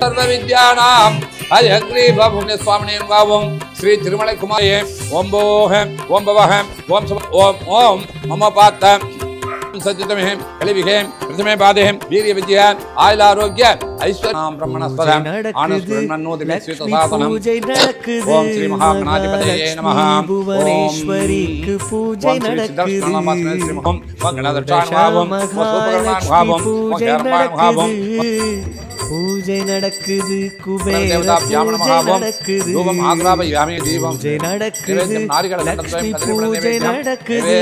सर्व विद्यानां हयग्रीव पुण्य स्वामिने ओम श्री तिरुमலை कुमारे ओम भोः ओम भवः ओम ओम मम पात सत्यतमे कलिविगे प्रथमे पादे वीर्य विद्या आयुल आरोग्य ऐश्वर्य ब्रह्मणस्पद आनंदनोदिमे स्वीतसाधनम ओम श्री महागणाधिपतये नमः भुवनेश्वरीக்கு பூஜை நடக்குது பூஜை நடக்குது குபேர நடக்குது தூபம் ஆக்ராபயாமி தீபம் பூஜை நடக்குது லக்ஷ்மி பூஜை நடக்குது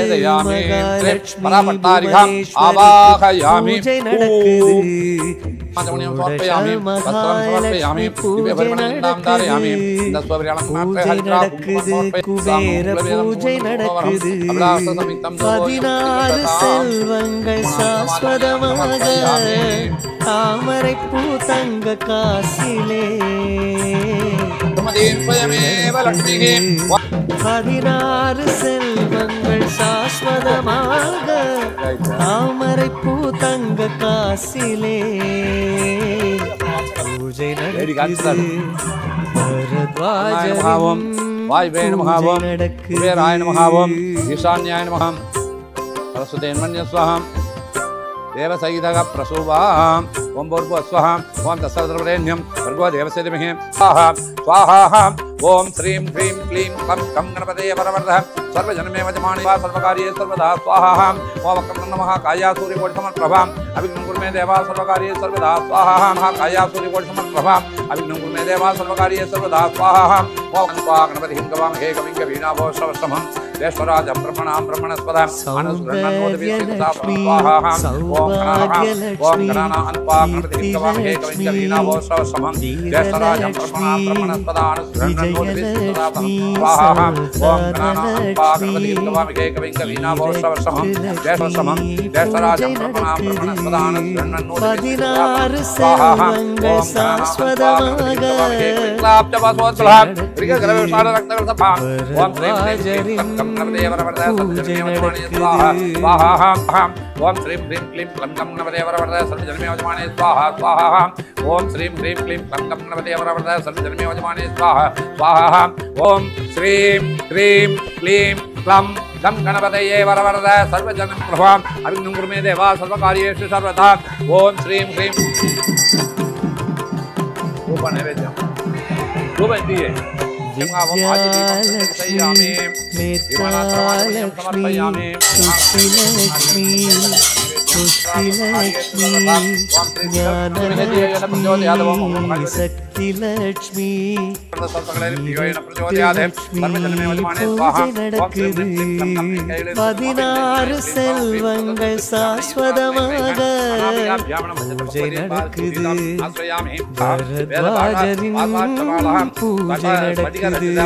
மகாலட்சுமி பராபட்டாரிகம் ஆவாஹயாமி பூஜை நடக்குது மகாலட்சுமி பூஜை நடக்குது குபேர பூஜை நடக்குது 16 செல்வங்கள் சாஸ்வதமாக தாமரை பூ தங்க காசிலே 16 செல்வங்கள் சாஸ்வதமாக தாமரை பூ தங்க காசிலே பூஜை நடக்குது பரத்வாஜம் வாயுவே நமः ஓம் குபேராய நமः ஓம் ஈசான்யாய நமः सरस्वतीन्मन्य स्वाहा देवसहितः प्रसूवाम् ओम भूर्भुवः स्वाहा ओम तत्सवितुर्वरेण्यं भर्गो देवस्य धीमहि स्वाहा स्वाहा ओम श्रीं ह्रीं क्लीं कं गणपतये वरवरदः सर्वजनमे वजमाने वा सर्वकार्ये सर्वदा स्वाहा ओम वक्रं नमः काया सूर्यकोटिसमप्रभाम् अभिघ्नं कुरु मे देवा सर्वकार्ये सर्वदा स्वाहा काया सूर्यकोटिसमप्रभाम् अभिघ्नं कुरु मे देवा सर्वकार्ये सर्वदा स्वाहा ओम गणपतिं गवामहे कविं कवीनाभो श्रवस्तमं देश्वराज ब्रह्मणां ब्रह्मणस्पदा सौभाग्यलक्ष्मी सौभाग्यलक्ष्मी ओम श्रीं ह्रीं क्लीं क्लं गणपतये वरवरदः सर्वजनमे वजमाने स्वाहा स्वाहा ओम श्रीं ह्रीं क्लीं क्लं गणपतये वरवरदः सर्वजनमे वजमाने स्वाहा स्वाहा ओम श्रीं ह्रीं क्लीं क्लं गणपतये वरवरदः सर्वजनं प्रभाम् अभिघ्नं कुरु मे देवा सर्वकार्येषु सर्वदा ओम श्रीं ह्रीं नैवेद्यं दिए विद्यालक्ष्मी मेत्रालक्ष्मी पुष्टिलक्ष्मी पुष्टिलक्ष्मी ज्ञानलक्ष्मी शक्तिलक्ष्मी पूजை நடக்குது 16 செல்வங்கள் சாஸ்வதமாக பூஜை நடக்குது பரத்வாஜரின் பூஜை நடக்குது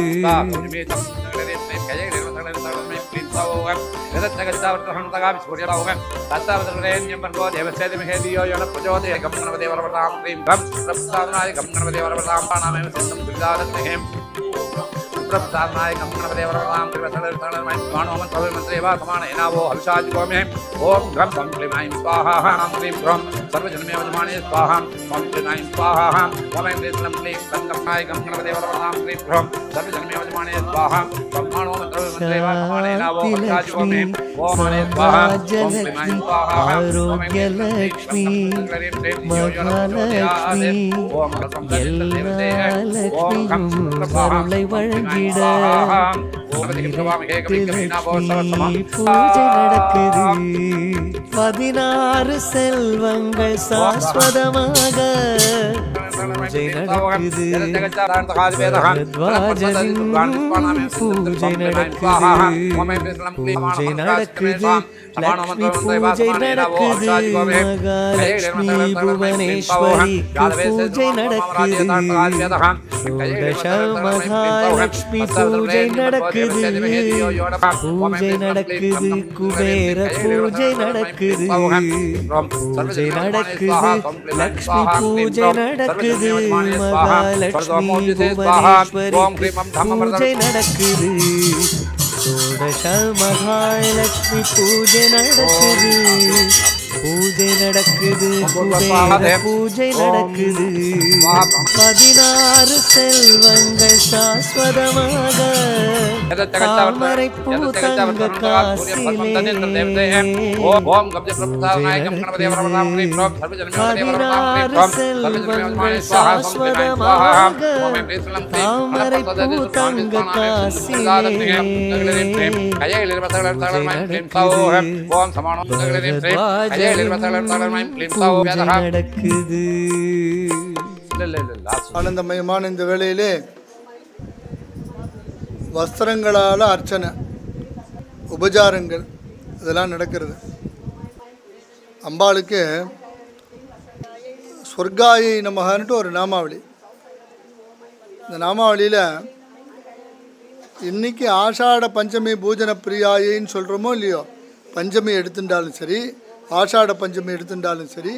प्रसादनाय गणपतये वरवरदां त्रिवत्सरतरणमय मानोमं प्रभुमन्त्रे वा समानेनावो हविषाजिगोमे ओम घं घं क्लीं ऐं स्वाहा ह्रां क्लीं ह्रौं सर्वजनमे वजमाने स्वाहा ओम क्लीं ऐं स्वाहा ओम ऐं क्लीं क्लीं गणपतये गणपतये वरवरदां क्लीं ह्रौं सर्वजनमे वजमाने स्वाहा ओम मानोमं प्रभुमन्त्रे वा समानेनावो हविषाजिगोमे ओम ऐं स्वाहा ओम क्लीं ऐं स्वाहा आरोग्यलक्ष्मी महालक्ष्मी अरुளை வழங்கிட பூஜை நடக்குது 16 செல்வங்கள் சாஸ்வதமாக பூஜை நடக்குது பரத்வாஜரின் பூஜை நடக்குது பூஜை நடக்குது லக்ஷ்மி பூஜை நடக்குது மகாலட்சுமி புவனேஸ்வரிக்கு பூஜை நடக்குது ஷோடச மகாலட்சுமி பூஜை நடக்குது பூஜை நடக்குது குபேர பூஜை நடக்குது பூஜை நடக்குது லக்ஷ்மி பூஜை நடக்குது மகாலட்சுமி புவனேஸ்வரிக்கு பூஜை நடக்குது ஷோடச மகாலட்சுமி பூஜை நடக்குது பூஜை நடக்குது குபேர பூஜை நடக்குது 16 செல்வங்கள் சாஸ்வதமாக தாமரை பூ தங்க காசிலே 16 செல்வங்கள் சாஸ்வதமாக தாமரை பூ தங்க காசிலே ஆனந்தமயமான இந்த வேளையிலே வஸ்திரங்களால் அர்ச்சனை உபச்சாரங்கள் இதெல்லாம் நடக்கிறது. அம்பாளுக்கு சொர்க்காயை நமகன்ட்டு ஒரு நாமாவளி. இந்த நாமாவளியில் இன்றைக்கி ஆஷாட பஞ்சமி பூஜன பிரியாயின்னு சொல்கிறோமோ இல்லையோ, பஞ்சமி எடுத்துட்டாலும் சரி, ஆஷாட பஞ்சமி எடுத்துட்டாலும் சரி,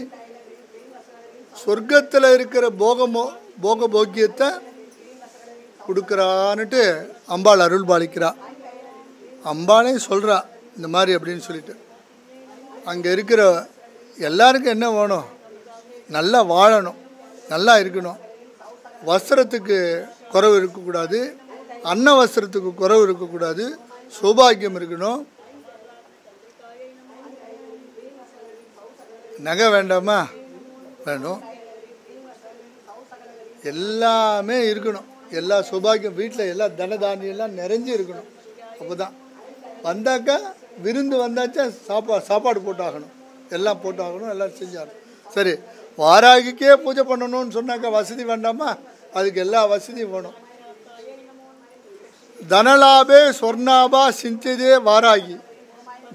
சொர்க்கத்தில் இருக்கிற போக போக்கியத்தை கொடுக்குறான்னுட்டு அம்பாள் அருள் பாலிக்கிறா. அம்பாளே சொல்கிறா இந்த மாதிரி அப்படின்னு சொல்லிட்டு. அங்கே இருக்கிற எல்லாருக்கும் என்ன வேணும்? நல்லா வாழணும், நல்லா இருக்கணும், வஸ்திரத்துக்கு குறைவு இருக்கக்கூடாது, அன்ன வஸ்திரத்துக்கு குறைவு இருக்கக்கூடாது, சௌபாகியம் இருக்கணும், நகை வேண்டாமா? வேணும், எல்லாமே இருக்கணும், எல்லா சௌபாகியம் வீட்டில் எல்லா தனதானியெல்லாம் நிறைஞ்சு இருக்கணும். அப்போ தான் வந்தாக்கா விருந்து வந்தாச்சா சாப்பாடு போட்டாகணும், எல்லாம் போட்டாகணும், எல்லாம் செஞ்சாகணும். சரி, வாராகிக்கே பூஜை பண்ணணும்னு சொன்னாக்கா வசதி வேண்டாமா? அதுக்கு எல்லா வசதியும் வேணும். தனலாபே சொர்ணாபா சிந்தியதே வாராகி.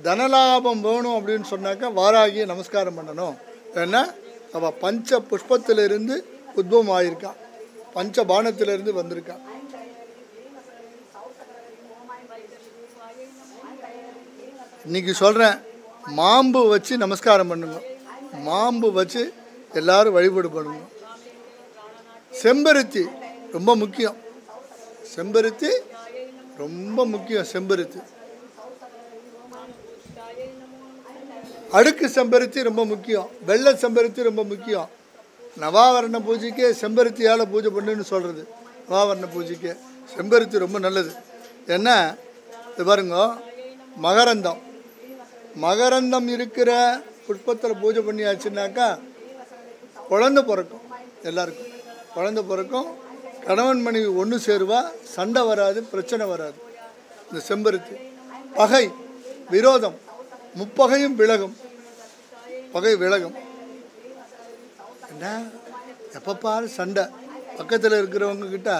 தனலாபம் வேணும் அப்படின்னு சொன்னாக்கா வாராகியை நமஸ்காரம் பண்ணணும். ஏன்னா அவள் பஞ்ச புஷ்பத்திலிருந்து உத்பவம் ஆகியிருக்கா, பஞ்ச பானத்திலிருந்து வந்திருக்கா. இன்னைக்கு சொல்கிறேன், மாம்பு வச்சு நமஸ்காரம் பண்ணுங்க, மாம்பு வச்சு எல்லாரும் வழிபாடு பண்ணுங்க. செம்பருத்தி ரொம்ப முக்கியம், செம்பருத்தி ரொம்ப முக்கியம். செம்பருத்தி, அடுக்கு செம்பருத்தி ரொம்ப முக்கியம், வெள்ளை செம்பருத்தி ரொம்ப முக்கியம். நவாவரண பூஜைக்கே செம்பருத்தியால் பூஜை பண்ணுன்னு சொல்கிறது. நவாவரண பூஜைக்கே செம்பருத்தி ரொம்ப நல்லது. ஏன்னா இது பாருங்க, மகரந்தம் மகரந்தம் இருக்கிற புஷ்பத்தில் பூஜை பண்ணியாச்சுன்னாக்கா குழந்தை பிறக்கும், எல்லாருக்கும் குழந்தை பிறக்கும், கணவன் மனைவி ஒன்று சேருவா, சண்டை வராது, பிரச்சனை வராது. இந்த செம்பருத்தி பகை விரோதம் முப்பகையும் விலகும், பகை விலகும். என்ன எப்போ பாரு சண்டை, பக்கத்தில் இருக்கிறவங்க கிட்ட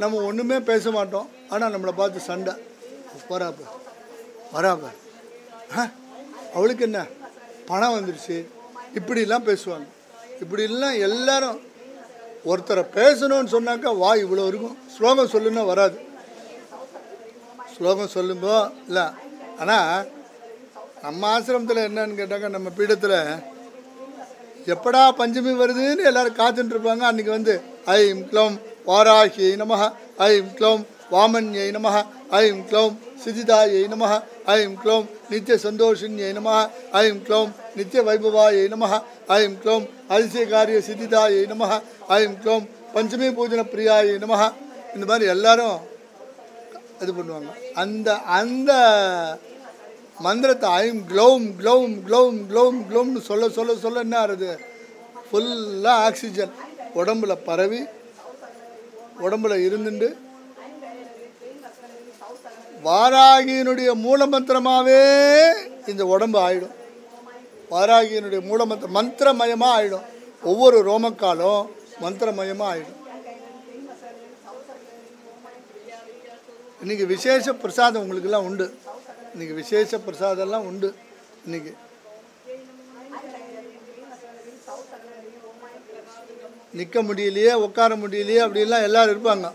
நம்ம ஒன்றுமே பேச மாட்டோம், ஆனால் நம்மளை பார்த்து சண்டை, வராப்ப அவளுக்கு என்ன பணம் வந்துடுச்சு, இப்படிலாம் பேசுவாங்க. இப்படிலாம் எல்லாரும் ஒருத்தரை பேசணும்னு சொன்னாக்கா வாய் இவ்வளோ இருக்கும். ஸ்லோகம் சொல்லுன்னா வராது, ஸ்லோகம் சொல்லும்போ இல்லை. ஆனால் நம்ம ஆசிரமத்தில் என்னன்னு கேட்டாக்கா, நம்ம பீடத்தில் எப்படா பஞ்சமி வருதுன்னு எல்லோரும் காத்துட்ருப்பாங்க. அன்றைக்கி வந்து ஐம் க்ளௌம் வாராகியை நமஹ, ஐம் க்ளௌம் வாமன்யை நமஹ, ஐம் க்ளௌம் சிதிதாயை நமஹ, ஐம் க்ளௌம் நித்திய சந்தோஷின்யை நமஹ, ஐம் க்ளௌம் நித்திய வைபவாயை நமஹ, ஐம் க்ளௌம் அதிசயகாரிய சிதிதாயை நமஹ, ஐம் க்ளௌம் பஞ்சமி பூஜன பிரியாயை நமஹ. இந்த மாதிரி எல்லாரும் இது பண்ணுவாங்க. அந்த அந்த மந்திரத்தை ஐம் க்ளௌம் க்ளௌம் க்ளௌம் க்ளௌம் க்ளௌம்னு சொல்ல சொல்ல சொல்ல என்ன ஆகுது, ஃபுல்லாக ஆக்சிஜன் உடம்புல பரவி உடம்புல இருந்துட்டு வாராகியினுடைய மூலமந்திரமாகவே இந்த உடம்பு ஆயிடும். வாராகியினுடைய மந்திரமயமாக ஆயிடும். ஒவ்வொரு ரோமக்காலும் மந்திரமயமாக ஆயிடும். இன்னைக்கு விசேஷ பிரசாதம் உங்களுக்கெல்லாம் உண்டு, இன்னைக்கு விசேஷ பிரசாதம்லாம் உண்டு. இன்னைக்கு நிற்க முடியலையே, உட்கார முடியலையே, அப்படிலாம் எல்லாரும் இருப்பாங்க.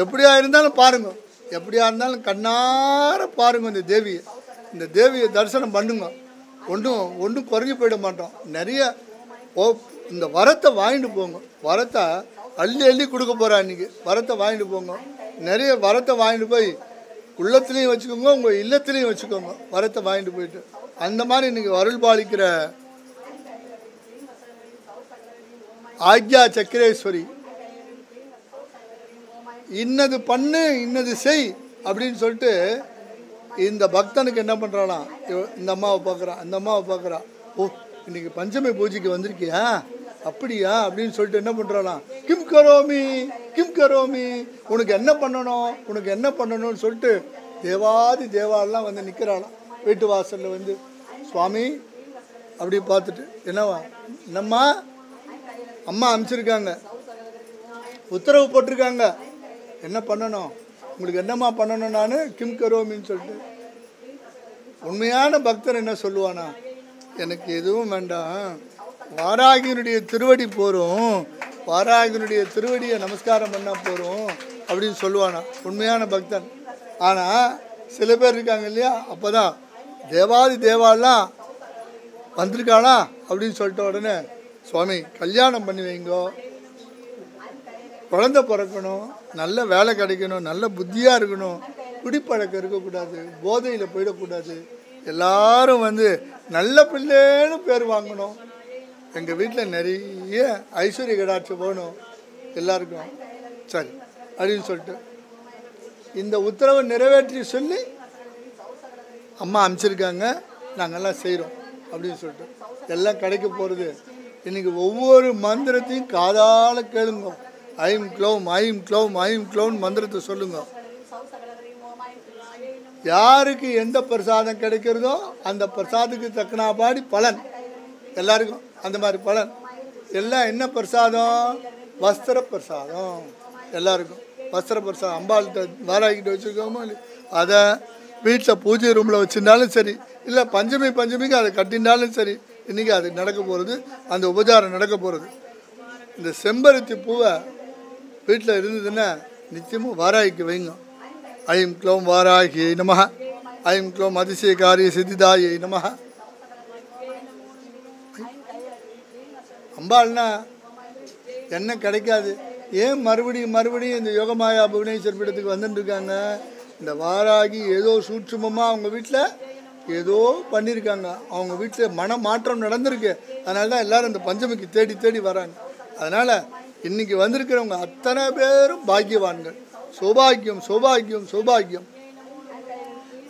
எப்படியா இருந்தாலும் பாருங்க, எப்படியா இருந்தாலும் கண்ணார பாருங்க இந்த தேவியை. இந்த தேவியை தரிசனம் பண்ணுங்க, ஒன்றும் குறைஞ்சி போயிட மாட்டோம். நிறைய இந்த வரத்தை வாங்கிட்டு போங்க, வரத்தை அள்ளி அள்ளி கொடுக்க போகிறா இன்றைக்கி. வரத்தை வாங்கிட்டு போங்க, நிறைய வரத்தை வாங்கிட்டு போய் உள்ளத்துலேயும் வச்சுக்கோங்க, உங்கள் இல்லத்துலேயும் வச்சுக்கோங்க. வரத்தை வாங்கிட்டு போயிட்டு அந்த மாதிரி இன்றைக்கி அருள் பாலிக்கிற ஆக்யா சக்கரேஸ்வரி, இன்னது பண்ணு இன்னது செய் அப்படின்னு சொல்லிட்டு இந்த பக்தனுக்கு என்ன பண்ணுறாளாம், இந்த அம்மாவை பார்க்குறான், அந்த அம்மாவை பார்க்குறான். ஓ இன்னைக்கு பஞ்சமி பூஜைக்கு வந்திருக்கியா அப்படியா அப்படின்னு சொல்லிட்டு என்ன பண்ணுறாளாம், கிம் கரோமி கிம் கரோமி, உனக்கு என்ன பண்ணணும் உனக்கு என்ன பண்ணணும்னு சொல்லிட்டு தேவாதி தேவாலெலாம் வந்து நிற்கிறாளாம் வீட்டு வாசலில் வந்து. சுவாமி அப்படி பார்த்துட்டு என்னவா, என்னம்மா அம்மா அனுப்பிச்சிருக்காங்க, உத்தரவு போட்டிருக்காங்க, என்ன பண்ணணும் உங்களுக்கு என்னம்மா பண்ணணும் நான் கிம் கரோமின்னு சொல்லிட்டு. உண்மையான பக்தர் என்ன சொல்லுவானா, எனக்கு எதுவும் வேண்டாம், வாராகினுடைய திருவடி போகிறோம், வாராகினுடைய திருவடியை நமஸ்காரம் பண்ணால் போகிறோம் அப்படின்னு சொல்லுவானா உண்மையான பக்தன். ஆனால் சில பேர் இருக்காங்க இல்லையா, அப்போ தான் தேவாதி தேவாலாம் வந்திருக்கானா அப்படின்னு சொல்லிட்ட உடனே சுவாமி கல்யாணம் பண்ணி வைங்கோ, குழந்தை பிறக்கணும், நல்ல வேலை கிடைக்கணும், நல்ல புத்தியாக இருக்கணும், குடிப்பழக்கம் இருக்கக்கூடாது, போதையில் போயிடக்கூடாது, எல்லாரும் வந்து நல்ல பிள்ளைன்னு பேர் வாங்கணும், எங்கள் வீட்டில் நிறைய ஐஸ்வர்ய கடாட்சி போகணும் எல்லாருக்கும், சரி அப்படின்னு சொல்லிட்டு இந்த உத்தரவை நிறைவேற்றி சொல்லி அம்மா அனுப்பிச்சிருக்காங்க, நாங்கள்லாம் செய்கிறோம் அப்படின்னு சொல்லிட்டு எல்லாம் கிடைக்க போகிறது. இன்றைக்கி ஒவ்வொரு மந்திரத்தையும் காதால் கேளுங்க. ஐம் க்ளோம் ஐம் க்ளோம் ஐம் க்ளோம் மந்திரத்தை சொல்லுங்க. யாருக்கு எந்த பிரசாதம் கிடைக்கிறதோ அந்த பிரசாதத்துக்கு தக்கனாபாடி பலன் எல்லாருக்கும் அந்த மாதிரி பலன். எல்லாம் என்ன பிரசாதம், வஸ்திர பிரசாதம், எல்லாருக்கும் வஸ்திர பிரசாதம். அம்பாள்கிட்ட வாராகிட்ட வச்சுருக்கோமோ அதை வீட்டில் பூஜை ரூமில் வச்சுருந்தாலும் சரி, இல்லை பஞ்சமிக்கு அதை கட்டினாலும் சரி, இன்றைக்கி அது நடக்க போகிறது, அந்த உபச்சாரம் நடக்க போகிறது. இந்த செம்பருத்தி பூவை வீட்டில் இருந்ததுன்னா நிச்சயமும் வாராகிக்கு வைங்க. ஐம் க்ளோம் வாராகி நமஹ, ஐம் க்ளோம் அதிசயகாரிய சித்திதாயை நமஹ. அம்பாள்னா என்ன கிடைக்காது, ஏன் மறுபடியும் இந்த யோகமாயா புவனேஸ்வர் பீடத்துக்கு வந்துட்டு இருக்காங்க. இந்த வாராகி ஏதோ சூட்சுமமாக அவங்க வீட்டில் ஏதோ பண்ணியிருக்காங்க, அவங்க வீட்டில் மன மாற்றம் நடந்திருக்கு, அதனால தான் எல்லோரும் இந்த பஞ்சமிக்கு தேடி தேடி வராங்க. அதனால் இன்றைக்கி வந்திருக்கிறவங்க அத்தனை பேரும் பாக்கியவான்கள். சௌபாகியம் சௌபாகியம் சௌபாகியம்,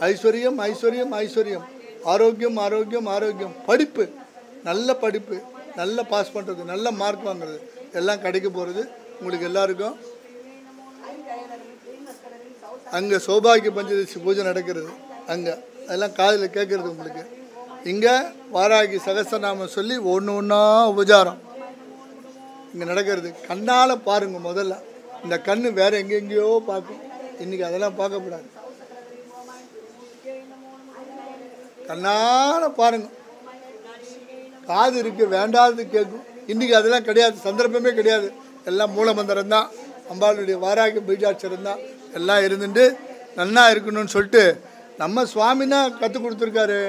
ஐஸ்வர்யம் ஐஸ்வர்யம் ஐஸ்வர்யம், ஆரோக்கியம் ஆரோக்கியம் ஆரோக்கியம், படிப்பு நல்ல படிப்பு, நல்ல பாஸ் பண்ணுறது, நல்ல மார்க் வாங்குறது எல்லாம் கிடைக்க போகிறது உங்களுக்கு எல்லாருக்கும். அங்கே சௌபாகிய பஞ்சதசி பூஜை நடக்கிறது, அங்கே அதெல்லாம் காதில் கேட்குறது உங்களுக்கு. இங்கே வாராகி சகஸ்ரநாமம் சொல்லி ஒன்று ஒன்றா உபச்சாரம் இங்கே நடக்கிறது. கண்ணால் பாருங்கள். முதல்ல இந்த கண் வேறு எங்கெங்கேயோ பார்க்கும், இன்றைக்கி அதெல்லாம் பார்க்கக்கூடாது, கண்ணால் பாருங்கள். காது இருக்கு, வேண்டாதது கேட்கும், இன்றைக்கி அதெல்லாம் கிடையாது, சந்தர்ப்பமே கிடையாது. எல்லாம் மூலமந்திரம் தான், அம்பாளுடைய வாராகி பீஜாட்சரம் தான், எல்லாம் இருந்துட்டு நன்னா இருக்கணும்னு சொல்லிட்டு நம்ம சுவாமினா கற்றுக் கொடுத்துருக்காரு.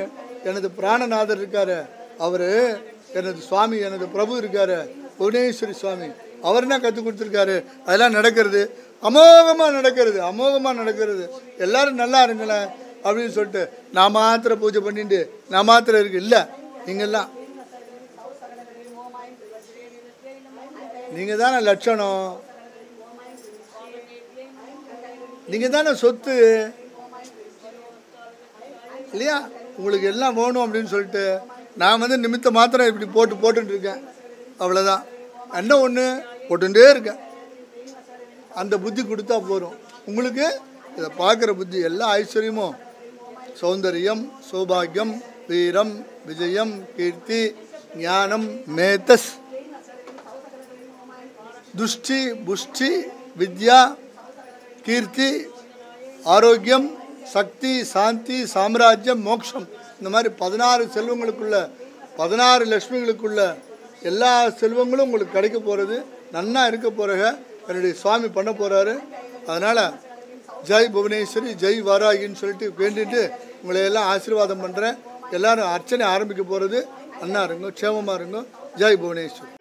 எனது பிராணநாதர் இருக்கார், அவர் எனது சுவாமி, எனது பிரபு இருக்கார் புவனேஸ்வரி சுவாமி, அவர் என்ன கற்றுக் கொடுத்துருக்காரு. அதெல்லாம் நடக்கிறது, அமோகமாக நடக்கிறது, அமோகமாக நடக்கிறது. எல்லோரும் நல்லா இருங்களேன் அப்படின்னு சொல்லிட்டு நான் மாத்திர பூஜை பண்ணிட்டு நான் மாத்திரம் இருக்கு இல்லை, நீங்கள்லாம் நீங்கள் தானே லட்சணம், நீங்கள் தானே சொத்து இல்லையா, உங்களுக்கு எல்லாம் வேணும் அப்படின்னு சொல்லிட்டு நான் வந்து நிமித்த மாத்திரம் இப்படி போட்டுட்டு இருக்கேன், அவ்வளோதான். என்ன ஒன்று போட்டுட்டே இருக்கேன், அந்த புத்தி கொடுத்தா போகிறோம் உங்களுக்கு. இதை பார்க்குற புத்தி எல்லா ஐஸ்வர்யமும், சௌந்தரியம் சௌபாகியம் வீரம் விஜயம் கீர்த்தி ஞானம் மேத்தஸ் துஷ்டி புஷ்டி வித்யா கீர்த்தி ஆரோக்கியம் சக்தி சாந்தி சாம்ராஜ்யம் மோட்சம், இந்த மாதிரி 16 செல்வங்களுக்குள்ள 16 லட்சுமிகளுக்குள்ள எல்லா செல்வங்களும் உங்களுக்கு கிடைக்க போகிறது. நன்னா இருக்க போகிறக என்னுடைய சுவாமி பண்ண போகிறாரு. அதனால் ஜெய் புவனேஸ்வரி ஜெய் வாராகின்னு சொல்லிட்டு வேண்டிட்டு உங்களை எல்லாம் ஆசீர்வாதம் பண்ணுறேன். எல்லோரும் அர்ச்சனை ஆரம்பிக்க போகிறது. நன்னா இருங்க, க்ஷேமமாக இருங்க. ஜெய் புவனேஸ்வரி.